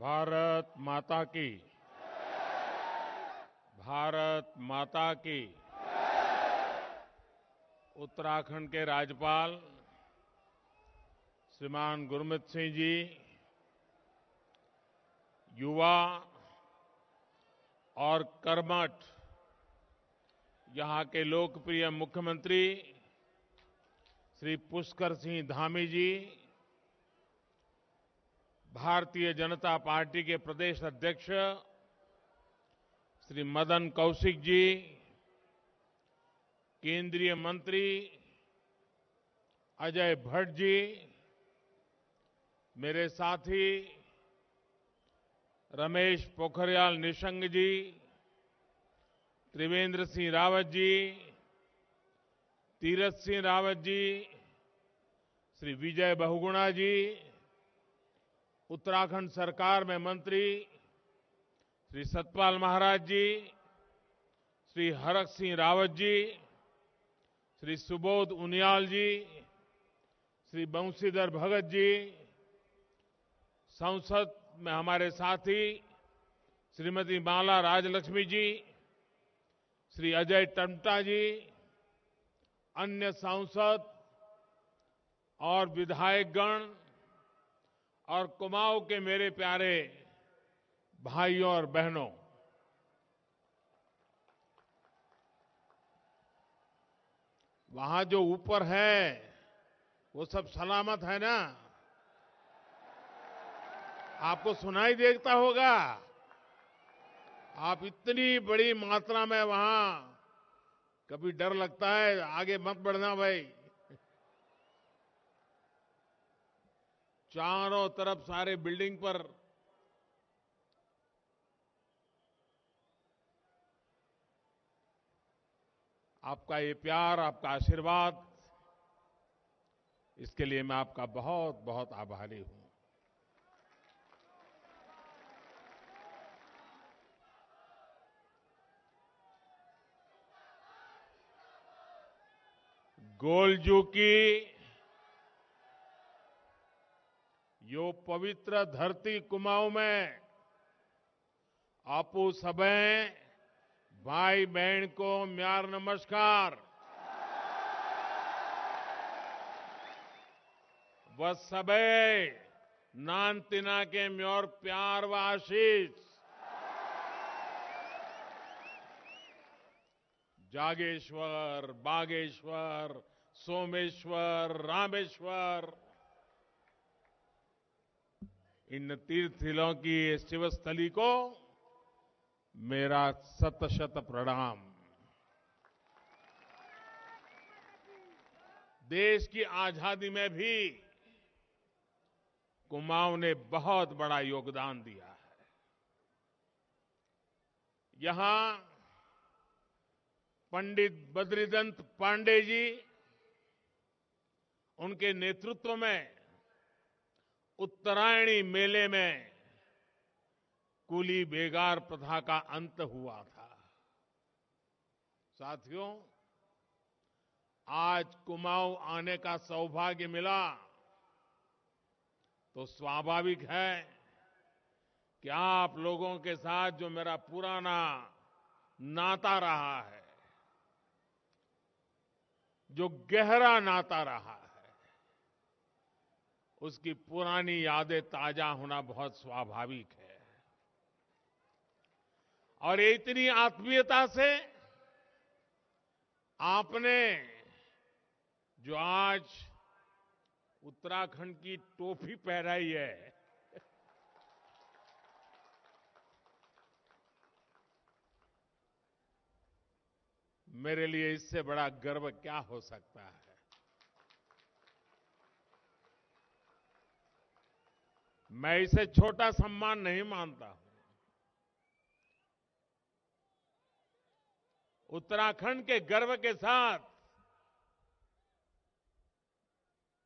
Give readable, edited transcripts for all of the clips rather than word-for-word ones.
भारत माता की। भारत माता की। उत्तराखंड के राज्यपाल श्रीमान गुरमीत सिंह जी, युवा और कर्मठ यहां के लोकप्रिय मुख्यमंत्री श्री पुष्कर सिंह धामी जी, भारतीय जनता पार्टी के प्रदेश अध्यक्ष श्री मदन कौशिक जी, केंद्रीय मंत्री अजय भट्ट जी, मेरे साथी रमेश पोखरियाल निशंक जी, त्रिवेंद्र सिंह रावत जी, तीरथ सिंह रावत जी, श्री विजय बहुगुणा जी, उत्तराखंड सरकार में मंत्री श्री सतपाल महाराज जी, श्री हरक सिंह रावत जी, श्री सुबोध उनियाल जी, श्री बंशीधर भगत जी, संसद में हमारे साथी श्रीमती माला राजलक्ष्मी जी, श्री अजय टम्टा जी, अन्य सांसद और विधायकगण और कुमाऊं के मेरे प्यारे भाइयों और बहनों, वहां जो ऊपर है वो सब सलामत है ना? आपको सुनाई देता होगा। आप इतनी बड़ी मात्रा में वहां, कभी डर लगता है, आगे मत बढ़ना भाई। चारों तरफ सारे बिल्डिंग पर आपका ये प्यार, आपका आशीर्वाद, इसके लिए मैं आपका बहुत बहुत आभारी हूं। गोलजू की यो पवित्र धरती कुमाऊं में आपू सबे भाई बहन को म्यार नमस्कार। वह सबे नानतिना के म्योर प्यार व आशीष। जागेश्वर, बागेश्वर, सोमेश्वर, रामेश्वर, इन तीर्थस्थलों की शिवस्थली को मेरा शत शत प्रणाम। देश की आजादी में भी कुमाऊं ने बहुत बड़ा योगदान दिया है। यहां पंडित बद्रीदत्त पांडे जी, उनके नेतृत्व में उत्तरायणी मेले में कुली बेगार प्रथा का अंत हुआ था। साथियों, आज कुमाऊं आने का सौभाग्य मिला तो स्वाभाविक है कि आप लोगों के साथ जो मेरा पुराना नाता रहा है, जो गहरा नाता रहा है, उसकी पुरानी यादें ताजा होना बहुत स्वाभाविक है। और ये इतनी आत्मीयता से आपने जो आज उत्तराखंड की टोपी पहनाई है, मेरे लिए इससे बड़ा गर्व क्या हो सकता है। मैं इसे छोटा सम्मान नहीं मानता हूं। उत्तराखंड के गर्व के साथ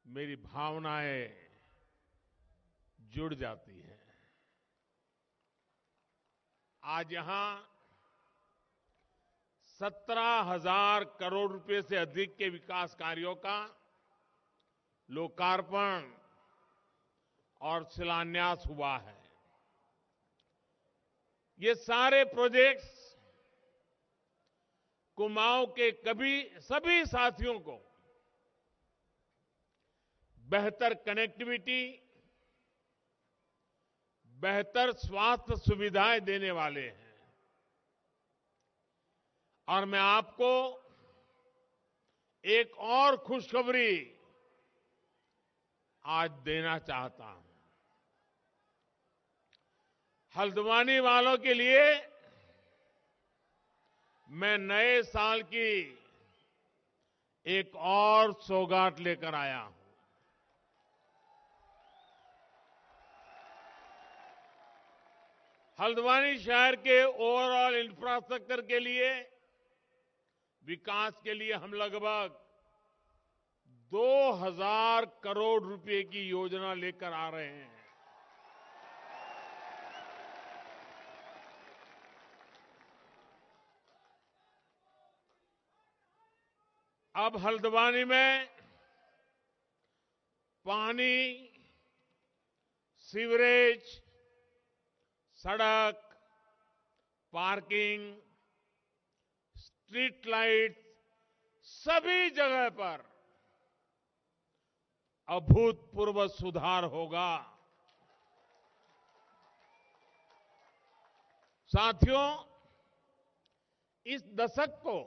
मेरी भावनाएं जुड़ जाती हैं। आज यहां 17,000 करोड़ रुपए से अधिक के विकास कार्यों का लोकार्पण और शिलान्यास हुआ है। ये सारे प्रोजेक्ट्स कुमाऊं के सभी साथियों को बेहतर कनेक्टिविटी, बेहतर स्वास्थ्य सुविधाएं देने वाले हैं। और मैं आपको एक और खुशखबरी आज देना चाहता हूं। हल्द्वानी वालों के लिए मैं नए साल की एक और सौगात लेकर आया हूं। हल्द्वानी शहर के ओवरऑल इंफ्रास्ट्रक्चर के लिए, विकास के लिए हम लगभग 2000 करोड़ रुपए की योजना लेकर आ रहे हैं। अब हल्द्वानी में पानी, सीवरेज, सड़क, पार्किंग, स्ट्रीट लाइट, सभी जगह पर अभूतपूर्व सुधार होगा। साथियों, इस दशक को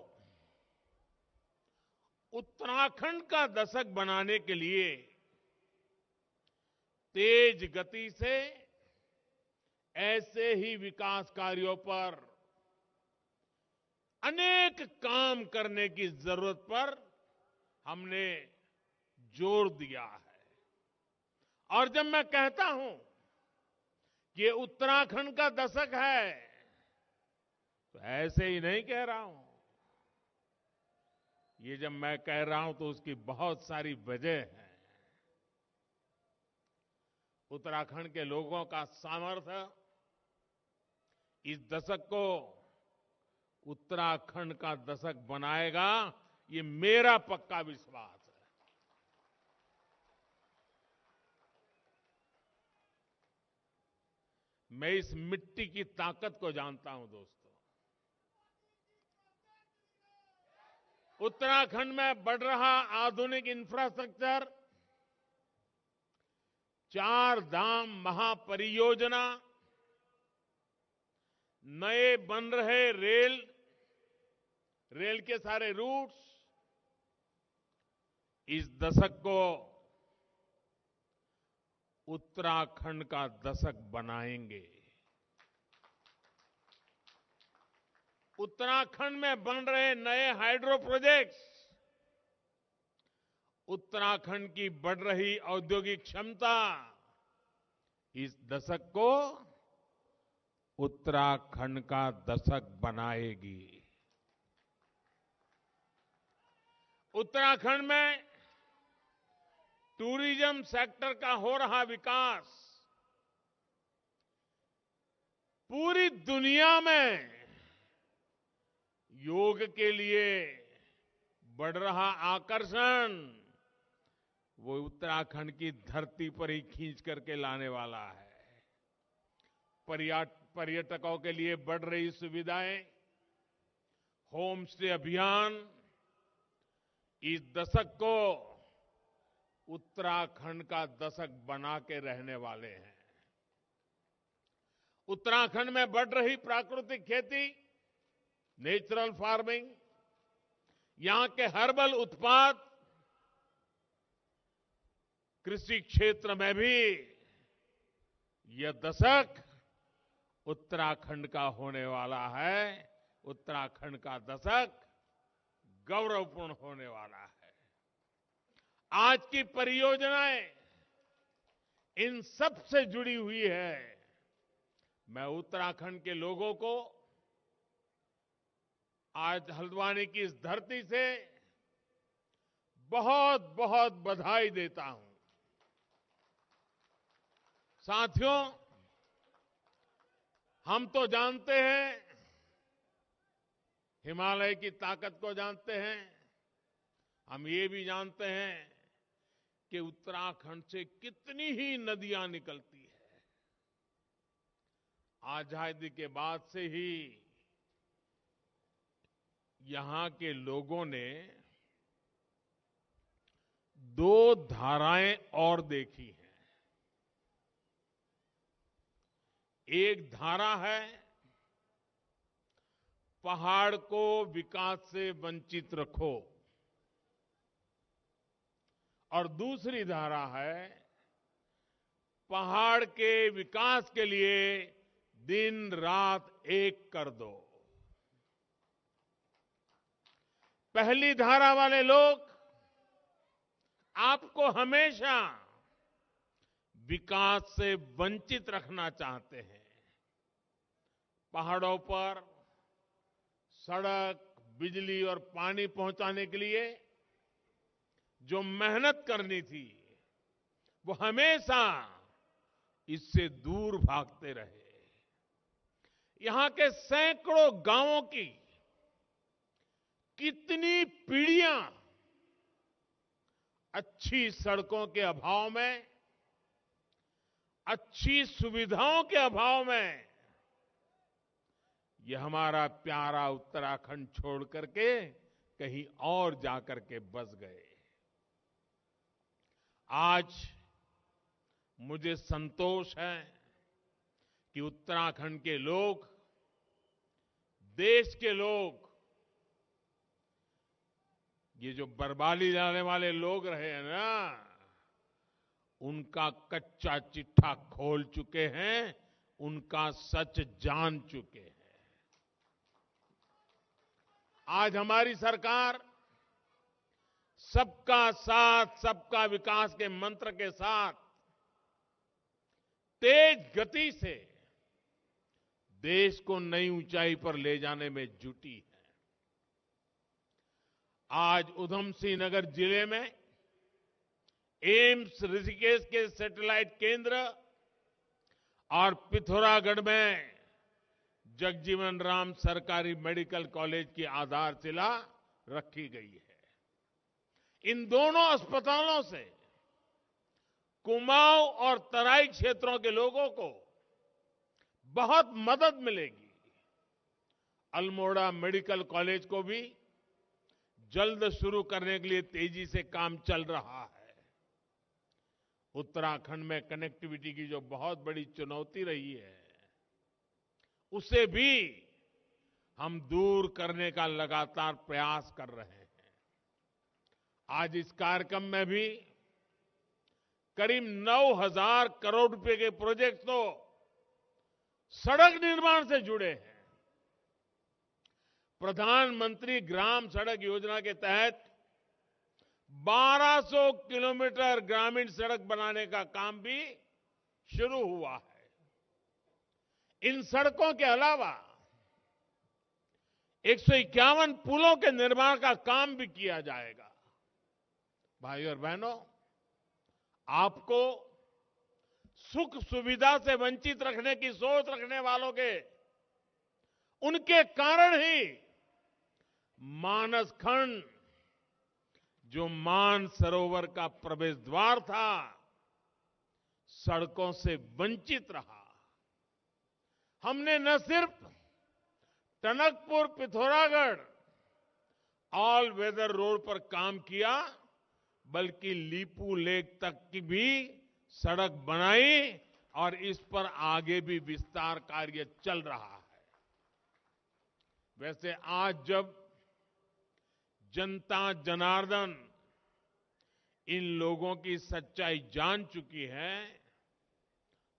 उत्तराखंड का दशक बनाने के लिए तेज गति से ऐसे ही विकास कार्यों पर अनेक काम करने की जरूरत पर हमने जोर दिया है। और जब मैं कहता हूं कि ये उत्तराखंड का दशक है, तो ऐसे ही नहीं कह रहा हूं। ये जब मैं कह रहा हूं तो उसकी बहुत सारी वजह है। उत्तराखंड के लोगों का सामर्थ्य इस दशक को उत्तराखंड का दशक बनाएगा, ये मेरा पक्का विश्वास है। मैं इस मिट्टी की ताकत को जानता हूं दोस्तों। उत्तराखंड में बढ़ रहा आधुनिक इंफ्रास्ट्रक्चर, 4 धाम महापरियोजना, नए बन रहे रेल के सारे रूट्स इस दशक को उत्तराखंड का दशक बनाएंगे। उत्तराखंड में बन रहे नए हाइड्रो प्रोजेक्ट्स उत्तराखंड की बढ़ रही औद्योगिक क्षमता इस दशक को उत्तराखंड का दशक बनाएगी। उत्तराखंड में टूरिज्म सेक्टर का हो रहा विकास पूरी दुनिया में योग के लिए बढ़ रहा आकर्षण वो उत्तराखंड की धरती पर ही खींच करके लाने वाला है। पर्यटकों के लिए बढ़ रही सुविधाएं, होम स्टे अभियान इस दशक को उत्तराखंड का दशक बना के रहने वाले हैं। उत्तराखंड में बढ़ रही प्राकृतिक खेती, नेचुरल फार्मिंग, यहां के हर्बल उत्पाद, कृषि क्षेत्र में भी यह दशक उत्तराखंड का होने वाला है। उत्तराखंड का दशक गौरवपूर्ण होने वाला है। आज की परियोजनाएं इन सब से जुड़ी हुई है। मैं उत्तराखंड के लोगों को आज हल्द्वानी की इस धरती से बहुत बहुत बधाई देता हूं। साथियों, हम तो जानते हैं, हिमालय की ताकत को जानते हैं। हम ये भी जानते हैं कि उत्तराखंड से कितनी ही नदियां निकलती है। आजादी के बाद से ही यहां के लोगों ने दो धाराएं और देखी हैं। एक धारा है पहाड़ को विकास से वंचित रखो और दूसरी धारा है पहाड़ के विकास के लिए दिन रात एक कर दो। पहली धारा वाले लोग आपको हमेशा विकास से वंचित रखना चाहते हैं। पहाड़ों पर सड़क, बिजली और पानी पहुंचाने के लिए जो मेहनत करनी थी वो हमेशा इससे दूर भागते रहे। यहां के सैकड़ों गांवों की कितनी पीढ़ियां अच्छी सड़कों के अभाव में, अच्छी सुविधाओं के अभाव में ये हमारा प्यारा उत्तराखंड छोड़ करके कहीं और जाकर के बस गए। आज मुझे संतोष है कि उत्तराखंड के लोग, देश के लोग, ये जो बर्बादी लाने वाले लोग रहे हैं ना, उनका कच्चा चिट्ठा खोल चुके हैं, उनका सच जान चुके हैं। आज हमारी सरकार सबका साथ, सबका विकास के मंत्र के साथ तेज गति से देश को नई ऊंचाई पर ले जाने में जुटी है। आज उधम सिंह नगर जिले में एम्स ऋषिकेश के सैटेलाइट केंद्र और पिथौरागढ़ में जगजीवन राम सरकारी मेडिकल कॉलेज की आधारशिला रखी गई है। इन दोनों अस्पतालों से कुमाऊं और तराई क्षेत्रों के लोगों को बहुत मदद मिलेगी। अल्मोड़ा मेडिकल कॉलेज को भी जल्द शुरू करने के लिए तेजी से काम चल रहा है। उत्तराखंड में कनेक्टिविटी की जो बहुत बड़ी चुनौती रही है, उसे भी हम दूर करने का लगातार प्रयास कर रहे हैं। आज इस कार्यक्रम में भी करीब 9,000 करोड़ रुपए के प्रोजेक्ट तो सड़क निर्माण से जुड़े हैं। प्रधानमंत्री ग्राम सड़क योजना के तहत 1200 किलोमीटर ग्रामीण सड़क बनाने का काम भी शुरू हुआ है। इन सड़कों के अलावा 151 पुलों के निर्माण का काम भी किया जाएगा। भाइयों और बहनों, आपको सुख सुविधा से वंचित रखने की सोच रखने वालों के, उनके कारण ही मानस खंड, जो मान सरोवर का प्रवेश द्वार था, सड़कों से वंचित रहा। हमने न सिर्फ Tanakpur Pithoragarh all weather road पर काम किया, बल्कि लीपू लेक तक की भी सड़क बनाई और इस पर आगे भी विस्तार कार्य चल रहा है। वैसे आज जब जनता जनार्दन इन लोगों की सच्चाई जान चुकी है,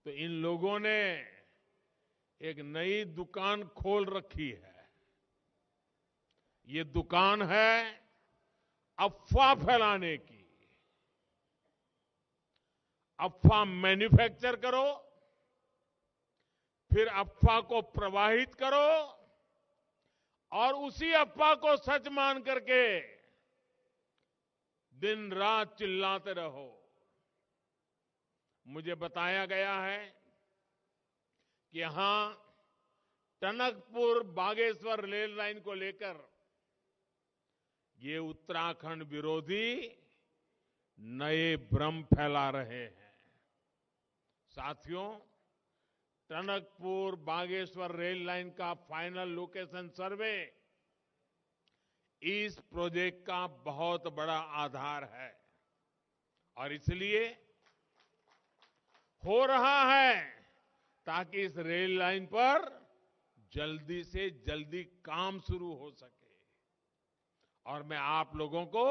तो इन लोगों ने एक नई दुकान खोल रखी है। ये दुकान है अफवाह फैलाने की। अफवाह मैन्युफैक्चर करो, फिर अफवाह को प्रवाहित करो और उसी अफवाह को सच मान करके दिन रात चिल्लाते रहो। मुझे बताया गया है कि यहां टनकपुर बागेश्वर रेल लाइन को लेकर ये उत्तराखंड विरोधी नए भ्रम फैला रहे हैं। साथियों, टनकपुर बागेश्वर रेल लाइन का फाइनल लोकेशन सर्वे इस प्रोजेक्ट का बहुत बड़ा आधार है और इसलिए हो रहा है ताकि इस रेल लाइन पर जल्दी से जल्दी काम शुरू हो सके। और मैं आप लोगों को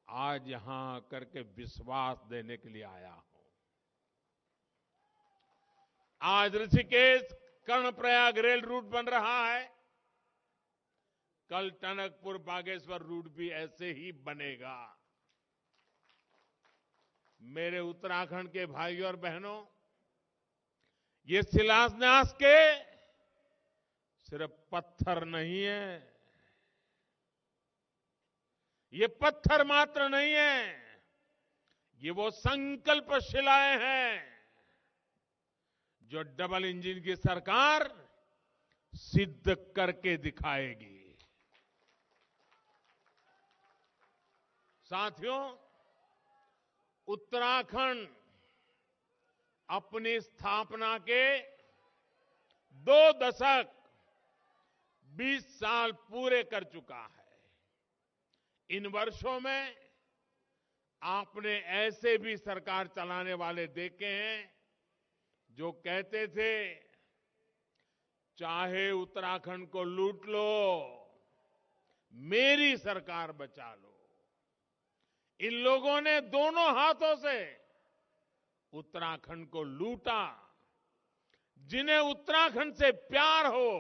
आज यहां करके विश्वास देने के लिए आया हूं। आज ऋषिकेश कर्णप्रयाग रेल रूट बन रहा है, कल टनकपुर बागेश्वर रूट भी ऐसे ही बनेगा। मेरे उत्तराखंड के भाइयों और बहनों, ये शिलान्यास के सिर्फ पत्थर नहीं है, ये पत्थर मात्र नहीं है, ये वो संकल्प शिलाएं हैं जो डबल इंजन की सरकार सिद्ध करके दिखाएगी। साथियों, उत्तराखंड अपनी स्थापना के 2 दशक 20 साल पूरे कर चुका है। इन वर्षों में आपने ऐसे भी सरकार चलाने वाले देखे हैं जो कहते थे चाहे उत्तराखंड को लूट लो, मेरी सरकार बचा लो। इन लोगों ने दोनों हाथों से उत्तराखंड को लूटा। जिन्हें उत्तराखंड से प्यार हो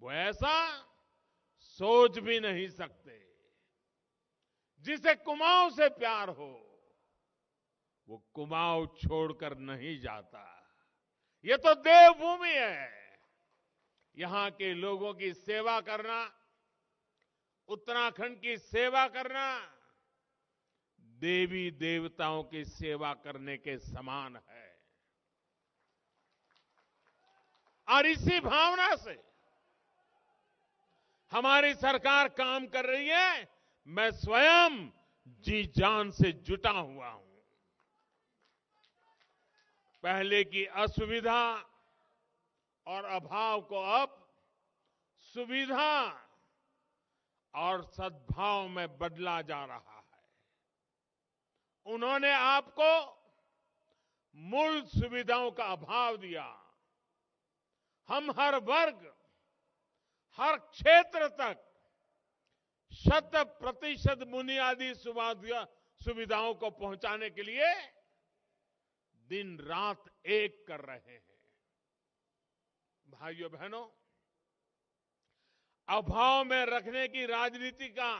वो ऐसा सोच भी नहीं सकते। जिसे कुमाऊं से प्यार हो वो कुमाऊं छोड़कर नहीं जाता। ये तो देवभूमि है। यहां के लोगों की सेवा करना, उत्तराखंड की सेवा करना देवी देवताओं की सेवा करने के समान है। और इसी भावना से हमारी सरकार काम कर रही है। मैं स्वयं जी जान से जुटा हुआ हूं। पहले की असुविधा और अभाव को अब सुविधा और सद्भाव में बदला जा रहा है। उन्होंने आपको मूल सुविधाओं का अभाव दिया। हम हर वर्ग, हर क्षेत्र तक 100% बुनियादी सुविधाओं को पहुंचाने के लिए दिन रात एक कर रहे हैं। भाइयों बहनों, अभाव में रखने की राजनीति का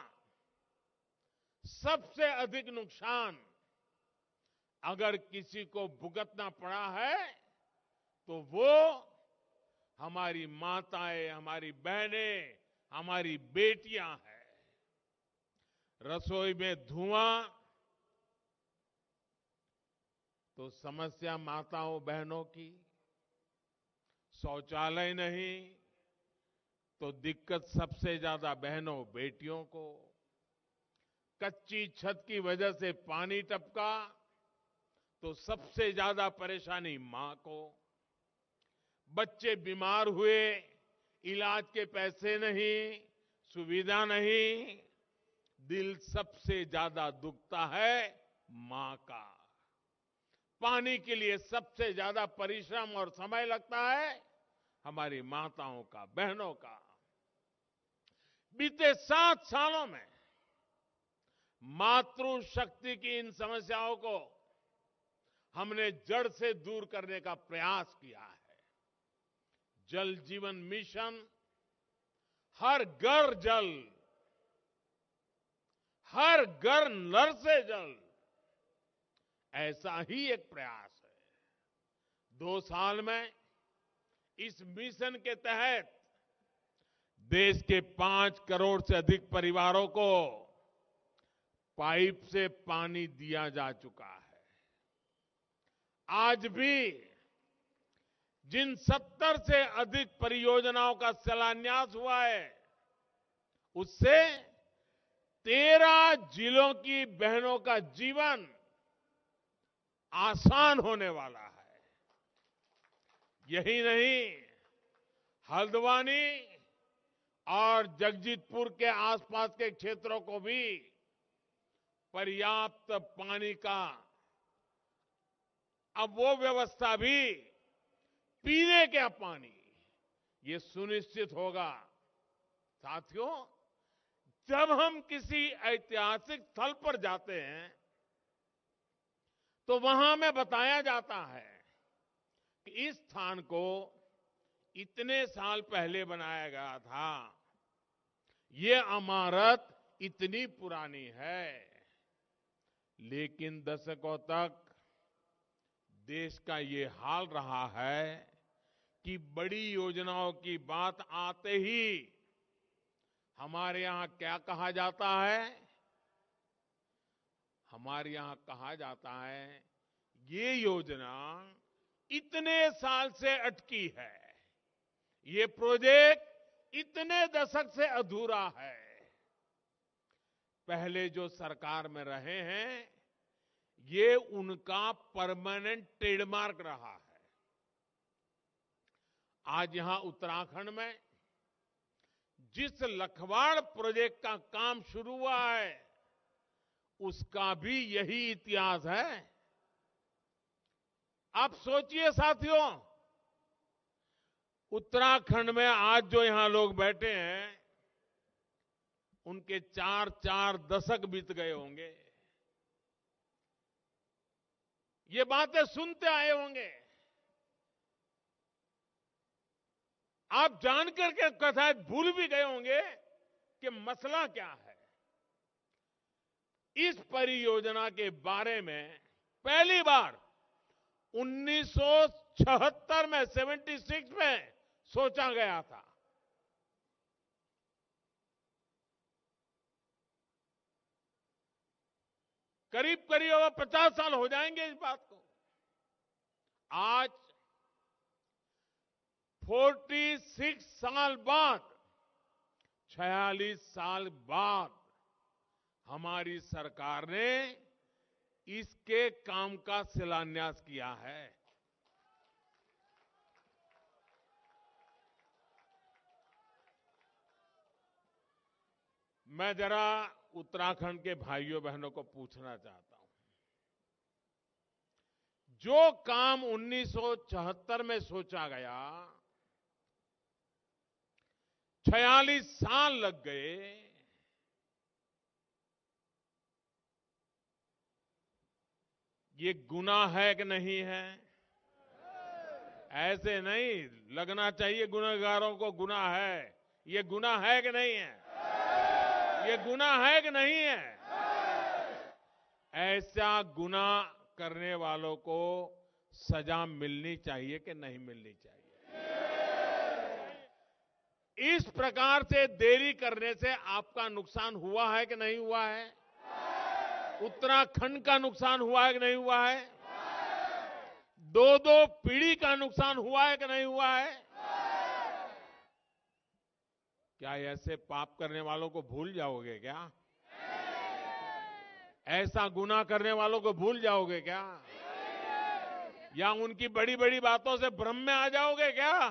सबसे अधिक नुकसान अगर किसी को भुगतना पड़ा है तो वो हमारी माताएं, हमारी बहनें, हमारी बेटियां हैं। रसोई में धुआं तो समस्या माताओं बहनों की, शौचालय नहीं तो दिक्कत सबसे ज्यादा बहनों बेटियों को, कच्ची छत की वजह से पानी टपका तो सबसे ज्यादा परेशानी मां को, बच्चे बीमार हुए, इलाज के पैसे नहीं, सुविधा नहीं, दिल सबसे ज्यादा दुखता है मां का। पानी के लिए सबसे ज्यादा परिश्रम और समय लगता है हमारी माताओं का, बहनों का। बीते 7 सालों में मातृशक्ति की इन समस्याओं को हमने जड़ से दूर करने का प्रयास किया है। जल जीवन मिशन, हर घर जल, हर घर नल से जल, ऐसा ही एक प्रयास है। 2 साल में इस मिशन के तहत देश के 5 करोड़ से अधिक परिवारों को पाइप से पानी दिया जा चुका है। आज भी जिन 70 से अधिक परियोजनाओं का शिलान्यास हुआ है उससे 13 जिलों की बहनों का जीवन आसान होने वाला है। यही नहीं, हल्द्वानी और जगजीतपुर के आसपास के क्षेत्रों को भी पर्याप्त पानी का अब वो व्यवस्था भी पीने का पानी ये सुनिश्चित होगा। साथियों, जब हम किसी ऐतिहासिक स्थल पर जाते हैं तो वहां में बताया जाता है कि इस स्थान को इतने साल पहले बनाया गया था, ये इमारत इतनी पुरानी है। लेकिन दशकों तक देश का ये हाल रहा है कि बड़ी योजनाओं की बात आते ही हमारे यहां क्या कहा जाता है? हमारे यहां कहा जाता है ये योजना इतने साल से अटकी है, ये प्रोजेक्ट इतने दशक से अधूरा है। पहले जो सरकार में रहे हैं ये उनका परमानेंट ट्रेडमार्क रहा है। आज यहां उत्तराखंड में जिस लखवाड़ प्रोजेक्ट का काम शुरू हुआ है उसका भी यही इतिहास है। आप सोचिए साथियों, उत्तराखंड में आज जो यहां लोग बैठे हैं उनके 4-4 दशक बीत गए होंगे, ये बातें सुनते आए होंगे। आप जानकर के कथा भूल भी गए होंगे कि मसला क्या है। इस परियोजना के बारे में पहली बार 1976 में 76 में सोचा गया था। करीब करीब अब 50 साल हो जाएंगे इस बात को। आज 46 साल बाद, 46 साल बाद हमारी सरकार ने इसके काम का शिलान्यास किया है। मैं जरा उत्तराखंड के भाइयों बहनों को पूछना चाहता हूं, जो काम 1974 में सोचा गया, 46 साल लग गए, ये गुनाह है कि नहीं है? ऐसे नहीं लगना चाहिए गुनहगारों को गुनाह है। ये गुनाह है कि नहीं है? ये गुनाह है कि नहीं है? ऐसा गुनाह करने वालों को सजा मिलनी चाहिए कि नहीं मिलनी चाहिए? इस प्रकार से देरी करने से आपका नुकसान हुआ है कि नहीं हुआ है? उत्तराखंड का नुकसान हुआ है कि नहीं हुआ है? दो पीढ़ी का नुकसान हुआ है कि नहीं हुआ है? क्या ऐसे पाप करने वालों को भूल जाओगे क्या? ऐसा गुनाह करने वालों को भूल जाओगे क्या? या उनकी बड़ी बड़ी बातों से भ्रम में आ जाओगे क्या?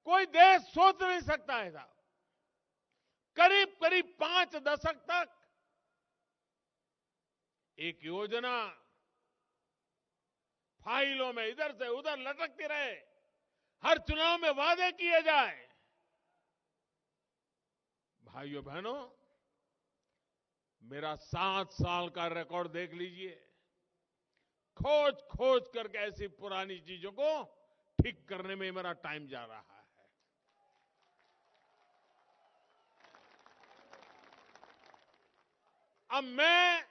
कोई देश सोच नहीं सकता ऐसा। करीब करीब 5 दशक तक एक योजना फाइलों में इधर से उधर लटकती रहे, हर चुनाव में वादे किए जाए। भाइयों बहनों, मेरा 7 साल का रिकॉर्ड देख लीजिए। खोज खोज करके ऐसी पुरानी चीजों को ठीक करने में मेरा टाइम जा रहा है। अब मैं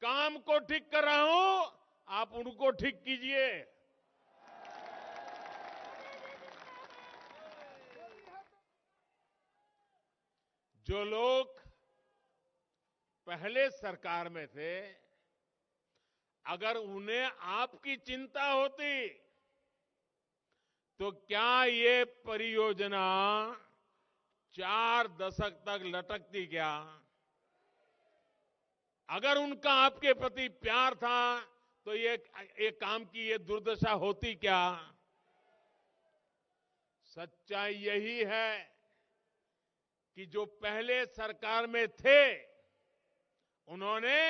काम को ठीक कर रहा हूं, आप उनको ठीक कीजिए। जो लोग पहले सरकार में थे, अगर उन्हें आपकी चिंता होती तो क्या ये परियोजना 4 दशक तक लटकती क्या? अगर उनका आपके प्रति प्यार था तो ये काम की ये दुर्दशा होती क्या? सच्चाई यही है कि जो पहले सरकार में थे उन्होंने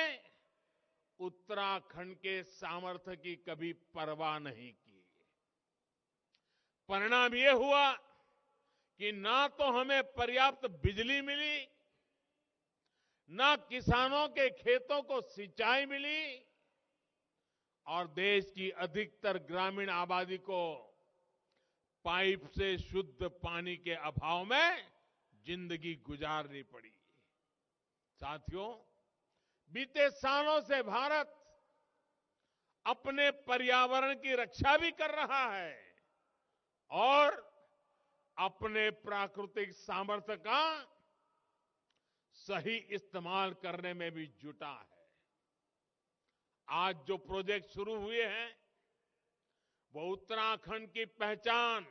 उत्तराखंड के सामर्थ्य की कभी परवाह नहीं की। परिणाम ये हुआ कि ना तो हमें पर्याप्त बिजली मिली, ना किसानों के खेतों को सिंचाई मिली, और देश की अधिकतर ग्रामीण आबादी को पाइप से शुद्ध पानी के अभाव में जिंदगी गुजारनी पड़ी। साथियों, बीते सालों से भारत अपने पर्यावरण की रक्षा भी कर रहा है और अपने प्राकृतिक सामर्थ्य का सही इस्तेमाल करने में भी जुटा है। आज जो प्रोजेक्ट शुरू हुए हैं वो उत्तराखंड की पहचान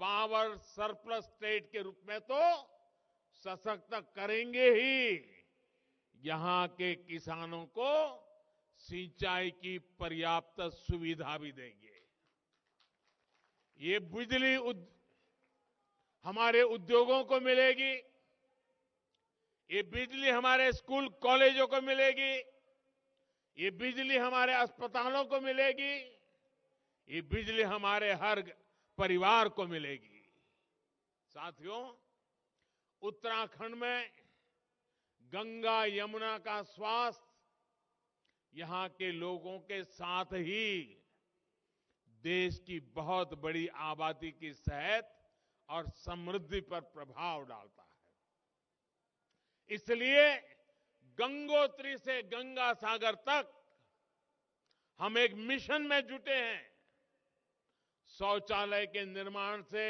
पावर सरप्लस स्टेट के रूप में तो सशक्त करेंगे ही, यहां के किसानों को सिंचाई की पर्याप्त सुविधा भी देंगे। ये बिजली हमारे उद्योगों को मिलेगी, ये बिजली हमारे स्कूल कॉलेजों को मिलेगी, ये बिजली हमारे अस्पतालों को मिलेगी, ये बिजली हमारे हर परिवार को मिलेगी। साथियों, उत्तराखंड में गंगा यमुना का स्वास्थ्य यहां के लोगों के साथ ही देश की बहुत बड़ी आबादी की सेहत और समृद्धि पर प्रभाव डालता है। इसलिए गंगोत्री से गंगा सागर तक हम एक मिशन में जुटे हैं। शौचालय के निर्माण से,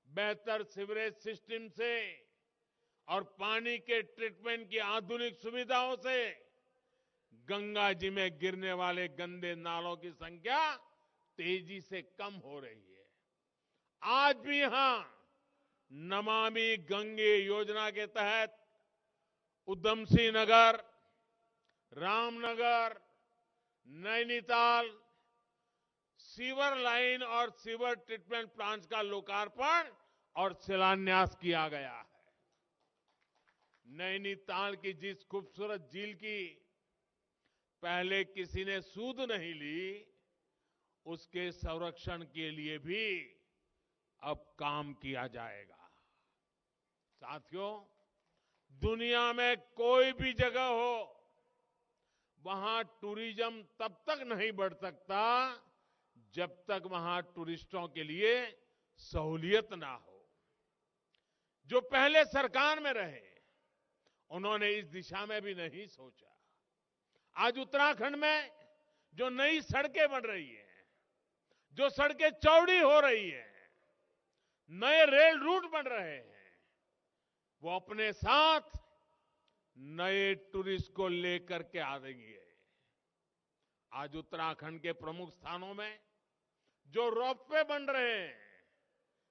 बेहतर सीवरेज सिस्टम से और पानी के ट्रीटमेंट की आधुनिक सुविधाओं से गंगा जी में गिरने वाले गंदे नालों की संख्या तेजी से कम हो रही है। आज भी यहां नमामि गंगे योजना के तहत उधमसिंह नगर, रामनगर, नैनीताल सीवर लाइन और सीवर ट्रीटमेंट प्लांट का लोकार्पण और शिलान्यास किया गया है। नैनीताल की जिस खूबसूरत झील की पहले किसी ने सूध नहीं ली, उसके संरक्षण के लिए भी अब काम किया जाएगा। साथियों, दुनिया में कोई भी जगह हो, वहां टूरिज्म तब तक नहीं बढ़ सकता जब तक वहां टूरिस्टों के लिए सहूलियत ना हो। जो पहले सरकार में रहे उन्होंने इस दिशा में भी नहीं सोचा। आज उत्तराखंड में जो नई सड़कें बन रही हैं, जो सड़कें चौड़ी हो रही हैं, नए रेल रूट बन रहे हैं, वो अपने साथ नए टूरिस्ट को लेकर के आ रही है। आज उत्तराखंड के प्रमुख स्थानों में जो रोपवे बन रहे हैं,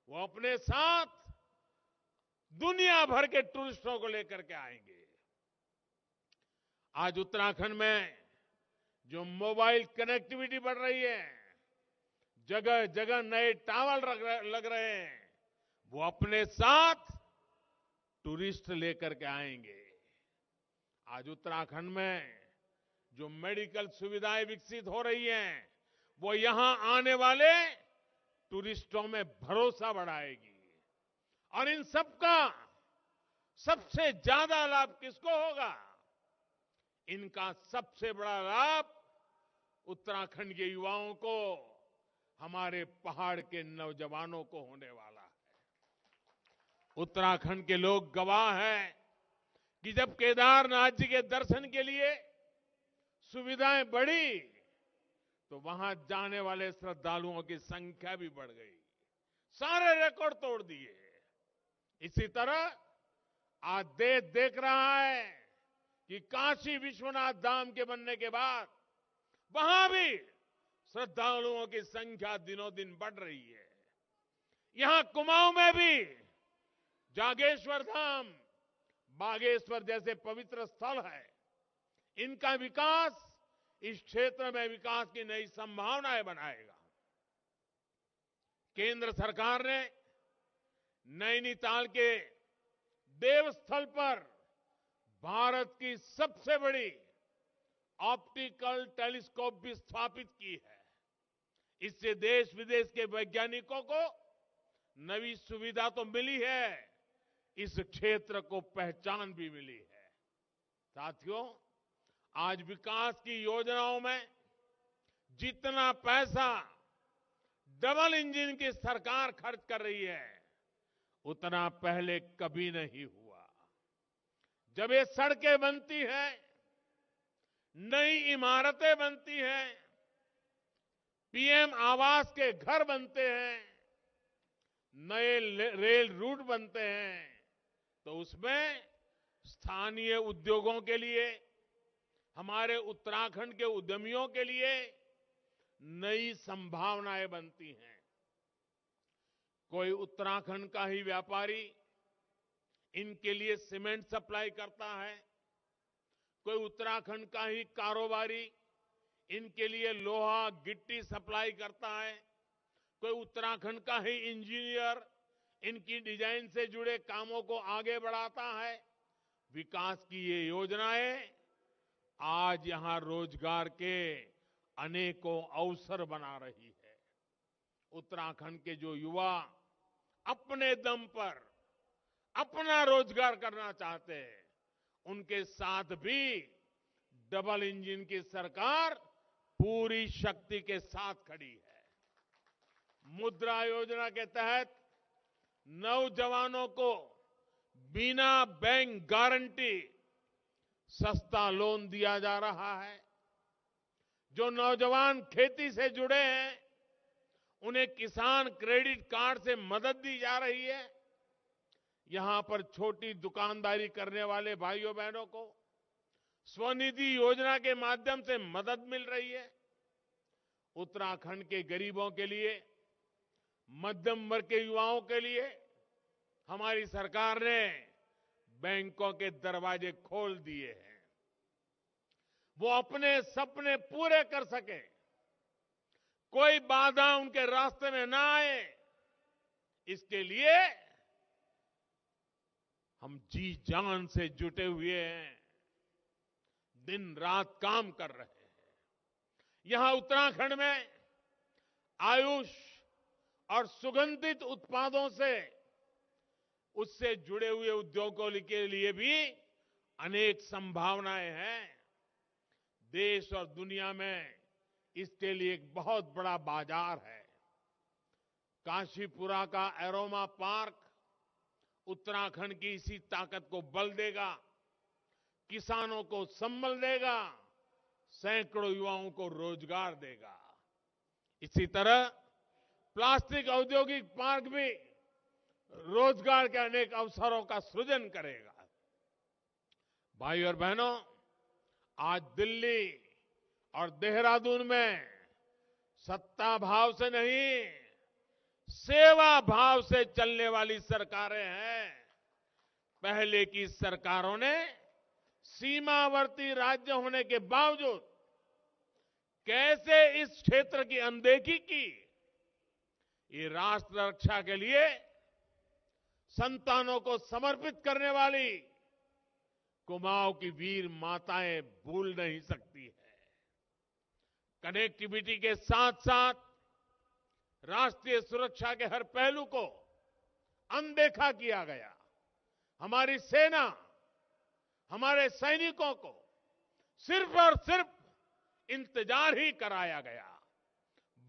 वो अपने साथ दुनिया भर के टूरिस्टों को लेकर के आएंगे। आज उत्तराखंड में जो मोबाइल कनेक्टिविटी बढ़ रही है, जगह जगह नए टावर लग रहे हैं, वो अपने साथ टूरिस्ट लेकर के आएंगे। आज उत्तराखंड में जो मेडिकल सुविधाएं विकसित हो रही हैं, वो यहां आने वाले टूरिस्टों में भरोसा बढ़ाएगी। और इन सबका सबसे ज्यादा लाभ किसको होगा? इनका सबसे बड़ा लाभ उत्तराखंड के युवाओं को, हमारे पहाड़ के नौजवानों को होने वाला है। उत्तराखंड के लोग गवाह हैं कि जब केदारनाथ जी के दर्शन के लिए सुविधाएं बढ़ी तो वहां जाने वाले श्रद्धालुओं की संख्या भी बढ़ गई, सारे रिकॉर्ड तोड़ दिए। इसी तरह आज देश देख रहा है कि काशी विश्वनाथ धाम के बनने के बाद वहां भी श्रद्धालुओं की संख्या दिनों दिन बढ़ रही है। यहां कुमाऊं में भी जागेश्वर धाम, बागेश्वर जैसे पवित्र स्थल है, इनका विकास इस क्षेत्र में विकास की नई संभावनाएं बनाएगा। केंद्र सरकार ने नैनीताल के देवस्थल पर भारत की सबसे बड़ी ऑप्टिकल टेलीस्कोप भी स्थापित की है। इससे देश विदेश के वैज्ञानिकों को नई सुविधा तो मिली है, इस क्षेत्र को पहचान भी मिली है। साथियों, आज विकास की योजनाओं में जितना पैसा डबल इंजन की सरकार खर्च कर रही है, उतना पहले कभी नहीं हुआ। जब ये सड़कें बनती हैं, नई इमारतें बनती हैं, पीएम आवास के घर बनते हैं, नए रेल रूट बनते हैं, तो उसमें स्थानीय उद्योगों के लिए, हमारे उत्तराखंड के उद्यमियों के लिए नई संभावनाएं बनती हैं। कोई उत्तराखंड का ही व्यापारी इनके लिए सीमेंट सप्लाई करता है, कोई उत्तराखंड का ही कारोबारी इनके लिए लोहा गिट्टी सप्लाई करता है, कोई उत्तराखंड का ही इंजीनियर इनकी डिजाइन से जुड़े कामों को आगे बढ़ाता है। विकास की ये योजनाएं आज यहां रोजगार के अनेकों अवसर बना रही है। उत्तराखंड के जो युवा अपने दम पर अपना रोजगार करना चाहते हैं, उनके साथ भी डबल इंजन की सरकार पूरी शक्ति के साथ खड़ी है। मुद्रा योजना के तहत नौजवानों को बिना बैंक गारंटी सस्ता लोन दिया जा रहा है। जो नौजवान खेती से जुड़े हैं, उन्हें किसान क्रेडिट कार्ड से मदद दी जा रही है। यहां पर छोटी दुकानदारी करने वाले भाइयों बहनों को स्वनिधि योजना के माध्यम से मदद मिल रही है। उत्तराखंड के गरीबों के लिए, मध्यम वर्ग के युवाओं के लिए हमारी सरकार ने बैंकों के दरवाजे खोल दिए हैं। वो अपने सपने पूरे कर सके, कोई बाधा उनके रास्ते में ना आए, इसके लिए हम जी जान से जुटे हुए हैं, दिन रात काम कर रहे हैं। यहां उत्तराखंड में आयुष और सुगंधित उत्पादों से उससे जुड़े हुए उद्योगों के लिए भी अनेक संभावनाएं हैं। देश और दुनिया में इसके लिए एक बहुत बड़ा बाजार है। काशीपुरा का एरोमा पार्क उत्तराखंड की इसी ताकत को बल देगा, किसानों को संबल देगा, सैकड़ों युवाओं को रोजगार देगा। इसी तरह प्लास्टिक औद्योगिक पार्क भी रोजगार के अनेक अवसरों का सृजन करेगा। भाई और बहनों, आज दिल्ली और देहरादून में सत्ता भाव से नहीं, सेवा भाव से चलने वाली सरकारें हैं। पहले की सरकारों ने सीमावर्ती राज्य होने के बावजूद कैसे इस क्षेत्र की अनदेखी की। ये राष्ट्र रक्षा के लिए संतानों को समर्पित करने वाली कुमाऊं की वीर माताएं भूल नहीं सकती है। कनेक्टिविटी के साथ साथ राष्ट्रीय सुरक्षा के हर पहलू को अनदेखा किया गया। हमारी सेना, हमारे सैनिकों को सिर्फ और सिर्फ इंतजार ही कराया गया।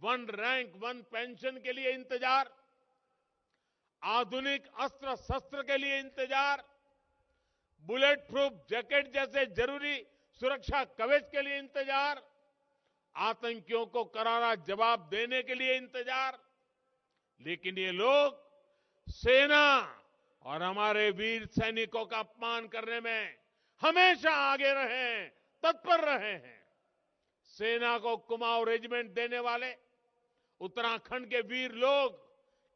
वन रैंक वन पेंशन के लिए इंतजार, आधुनिक अस्त्र शस्त्र के लिए इंतजार, बुलेट प्रूफ जैकेट जैसे जरूरी सुरक्षा कवच के लिए इंतजार, आतंकियों को करारा जवाब देने के लिए इंतजार। लेकिन ये लोग सेना और हमारे वीर सैनिकों का अपमान करने में हमेशा आगे रहे हैं, तत्पर रहे हैं। सेना को कुमाऊं रेजिमेंट देने वाले उत्तराखंड के वीर लोग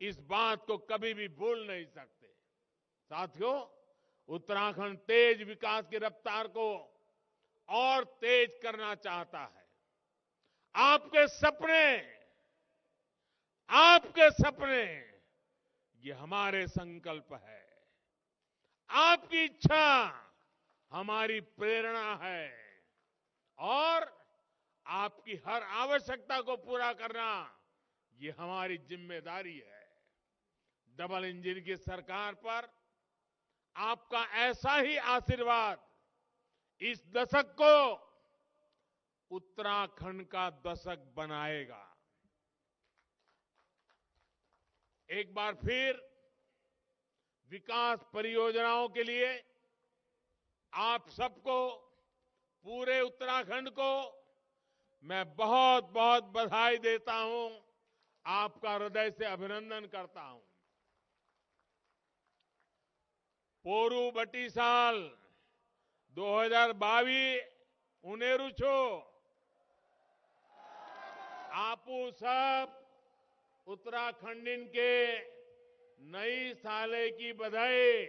इस बात को कभी भी भूल नहीं सकते। साथियों, उत्तराखंड तेज विकास की रफ्तार को और तेज करना चाहता है। आपके सपने, आपके सपने, ये हमारे संकल्प है। आपकी इच्छा हमारी प्रेरणा है और आपकी हर आवश्यकता को पूरा करना ये हमारी जिम्मेदारी है। डबल इंजन की सरकार पर आपका ऐसा ही आशीर्वाद इस दशक को उत्तराखंड का दशक बनाएगा। एक बार फिर विकास परियोजनाओं के लिए आप सबको, पूरे उत्तराखंड को मैं बहुत बहुत बधाई देता हूं, आपका हृदय से अभिनंदन करता हूं। पोरू बटीसाल 2022 उनेरु छो आपू सब उत्तराखंडीन के नई साले की बधाई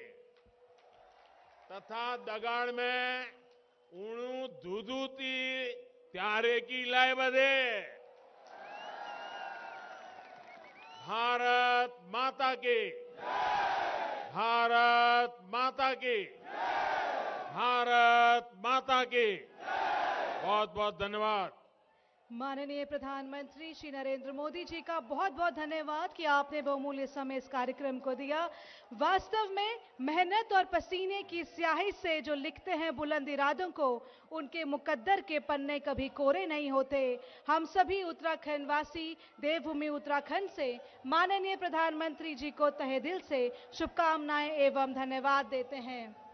तथा दगाड़ में उणु धुधुती त्यारे की लाए बधे। भारत माता की, भारत माता की, भारत माता की। बहुत बहुत धन्यवाद। माननीय प्रधानमंत्री श्री नरेंद्र मोदी जी का बहुत बहुत धन्यवाद कि आपने बहुमूल्य समय इस कार्यक्रम को दिया। वास्तव में मेहनत और पसीने की स्याही से जो लिखते हैं बुलंद इरादों को, उनके मुकद्दर के पन्ने कभी कोरे नहीं होते। हम सभी उत्तराखंड वासी देवभूमि उत्तराखंड से माननीय प्रधानमंत्री जी को तहे दिल से शुभकामनाएं एवं धन्यवाद देते हैं।